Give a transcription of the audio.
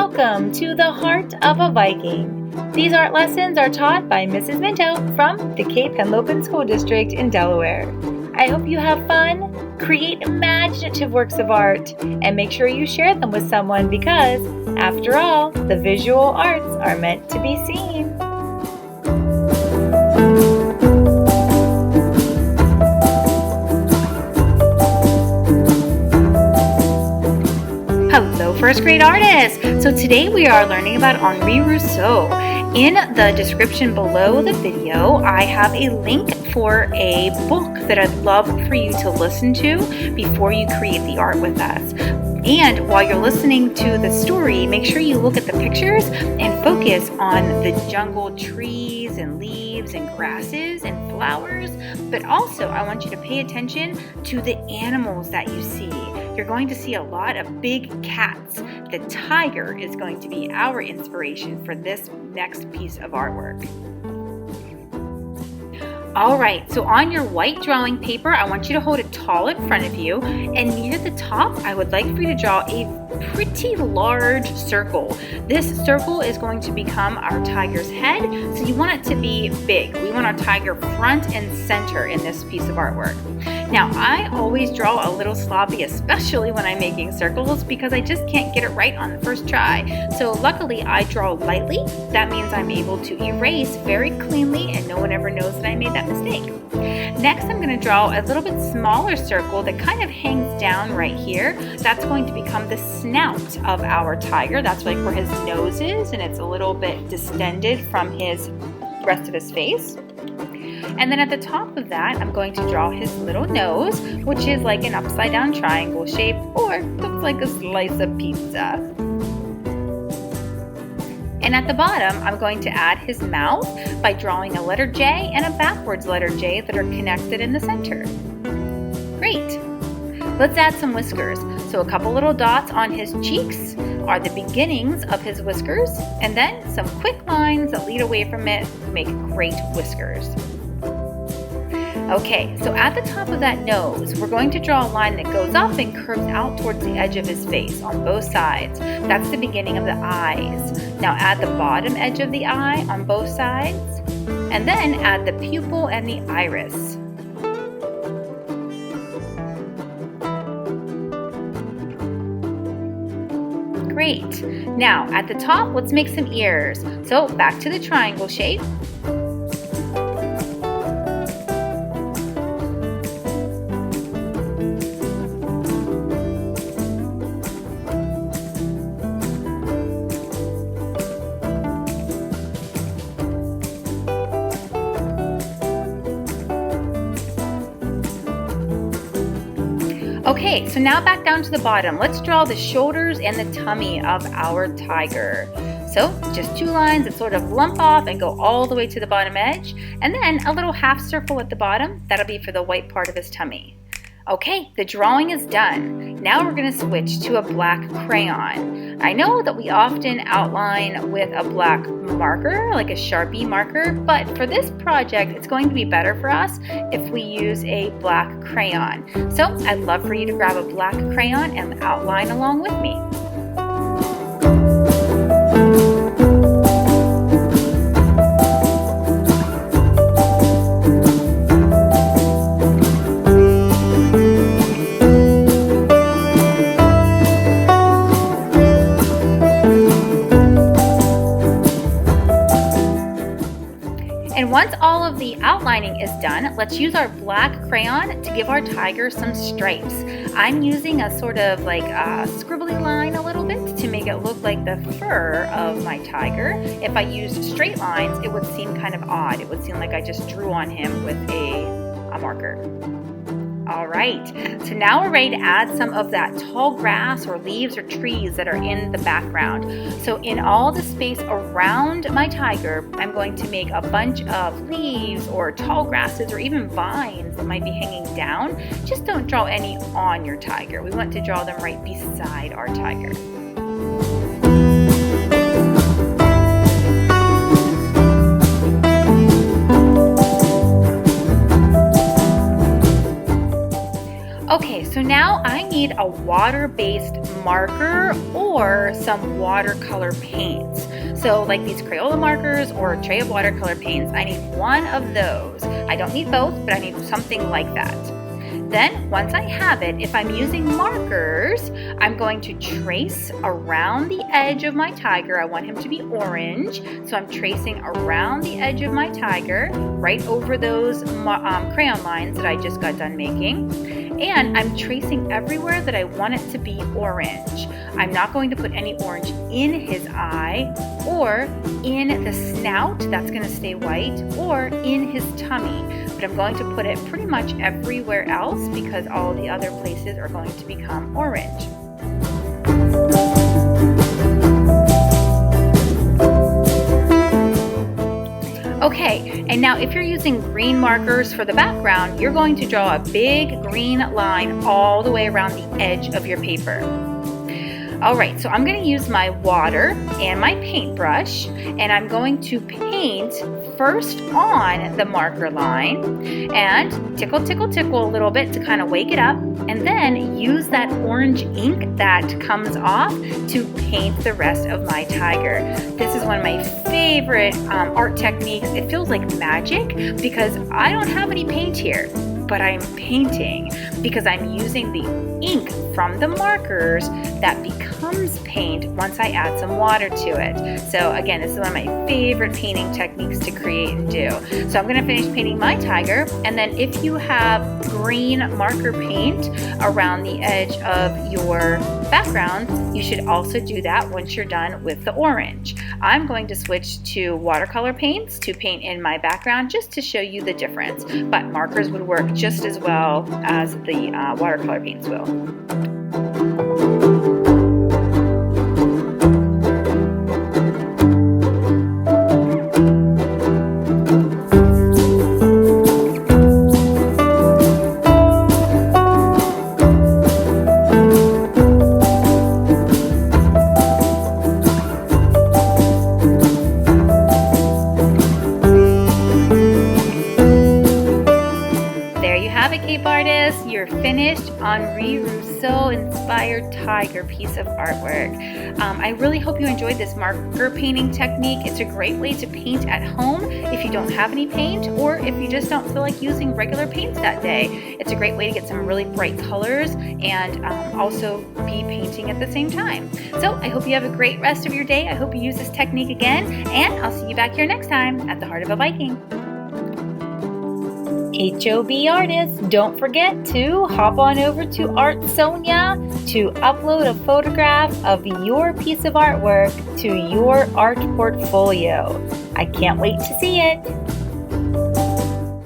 welcome to the Heart of a Viking. These art lessons are taught by Mrs. Minto from the Cape Henlopen School District in Delaware. I hope you have fun, create imaginative works of art, and make sure you share them with someone because, after all, the visual arts are meant to be seen. Hello, first grade artists! So today we are learning about Henri Rousseau. In the description below the video, I have a link for a book that I'd love for you to listen to before you create the art with us. And while you're listening to the story, make sure you look at the pictures and focus on the jungle trees and leaves and grasses and flowers. But also, I want you to pay attention to the animals that you see. You're going to see a lot of big cats. The tiger is going to be our inspiration for this next piece of artwork. Alright, so on your white drawing paper, I want you to hold it tall in front of you, and near the top, I would like for you to draw a pretty large circle. This circle is going to become our tiger's head, so you want it to be big. We want our tiger front and center in this piece of artwork. Now, I always draw a little sloppy, especially when I'm making circles, because I just can't get it right on the first try. So luckily, I draw lightly. That means I'm able to erase very cleanly, and no one ever knows that I made that mistake. Next, I'm going to draw a little bit smaller circle that kind of hangs down right here. That's going to become the snout of our tiger. That's like where his nose is, and it's a little bit distended from his rest of his face. And then at the top of that, I'm going to draw his little nose, which is like an upside down triangle shape, or looks like a slice of pizza. And at the bottom, I'm going to add his mouth by drawing a letter J and a backwards letter J that are connected in the center. Great! Let's add some whiskers. So a couple little dots on his cheeks are the beginnings of his whiskers, and then some quick lines that lead away from it make great whiskers. Okay, so at the top of that nose, we're going to draw a line that goes up and curves out towards the edge of his face on both sides. That's the beginning of the eyes. Now add the bottom edge of the eye on both sides, and then add the pupil and the iris. Great. Now at the top, let's make some ears. So back to the triangle shape. Okay, so now back down to the bottom. Let's draw the shoulders and the tummy of our tiger. So just two lines that sort of lump off and go all the way to the bottom edge, and then a little half circle at the bottom. That'll be for the white part of his tummy. Okay, the drawing is done. Now we're going to switch to a black crayon. I know that we often outline with a black marker, like a Sharpie marker, but for this project, it's going to be better for us if we use a black crayon. So I'd love for you to grab a black crayon and outline along with me. And once all of the outlining is done, let's use our black crayon to give our tiger some stripes. I'm using a sort of like a scribbly line a little bit to make it look like the fur of my tiger. If I used straight lines, it would seem kind of odd. It would seem like I just drew on him with a marker. All right, so now we're ready to add some of that tall grass or leaves or trees that are in the background. So in all the space around my tiger, I'm going to make a bunch of leaves or tall grasses or even vines that might be hanging down. Just don't draw any on your tiger. We want to draw them right beside our tiger. Okay, so now now I need a water-based marker or some watercolor paints. So like these Crayola markers or a tray of watercolor paints, I need one of those. I don't need both, but I need something like that. Then once I have it, if I'm using markers, I'm going to trace around the edge of my tiger. I want him to be orange, so I'm tracing around the edge of my tiger, right over those crayon lines that I just got done making. And I'm tracing everywhere that I want it to be orange. I'm not going to put any orange in his eye or in the snout, that's going to stay white, or in his tummy. But I'm going to put it pretty much everywhere else because all the other places are going to become orange. Okay, and now if you're using green markers for the background, you're going to draw a big green line all the way around the edge of your paper. Alright, so I'm going to use my water and my paintbrush, and I'm going to paint first on the marker line and tickle, tickle, tickle a little bit to kind of wake it up, and then use that orange ink that comes off to paint the rest of my tiger. This is one of my favorite art techniques. It feels like magic because I don't have any paint here, but I'm painting because I'm using the ink from the markers that becomes paint once I add some water to it. So again, this is one of my favorite painting techniques to create and do. So I'm going to finish painting my tiger, and then if you have green marker paint around the edge of your background, you should also do that once you're done with the orange. I'm going to switch to watercolor paints to paint in my background just to show you the difference, but markers would work just as well as the watercolor paints will. Cape artist, you're finished Henri Rousseau inspired tiger piece of artwork. I really hope you enjoyed this marker painting technique. It's a great way to paint at home if you don't have any paint, or if you just don't feel like using regular paints that day. It's a great way to get some really bright colors and also be painting at the same time. So I hope you have a great rest of your day. I hope you use this technique again, and I'll see you back here next time at the Heart of a Viking. HOB artists, don't forget to hop on over to Art Sonia to upload a photograph of your piece of artwork to your art portfolio. I can't wait to see it.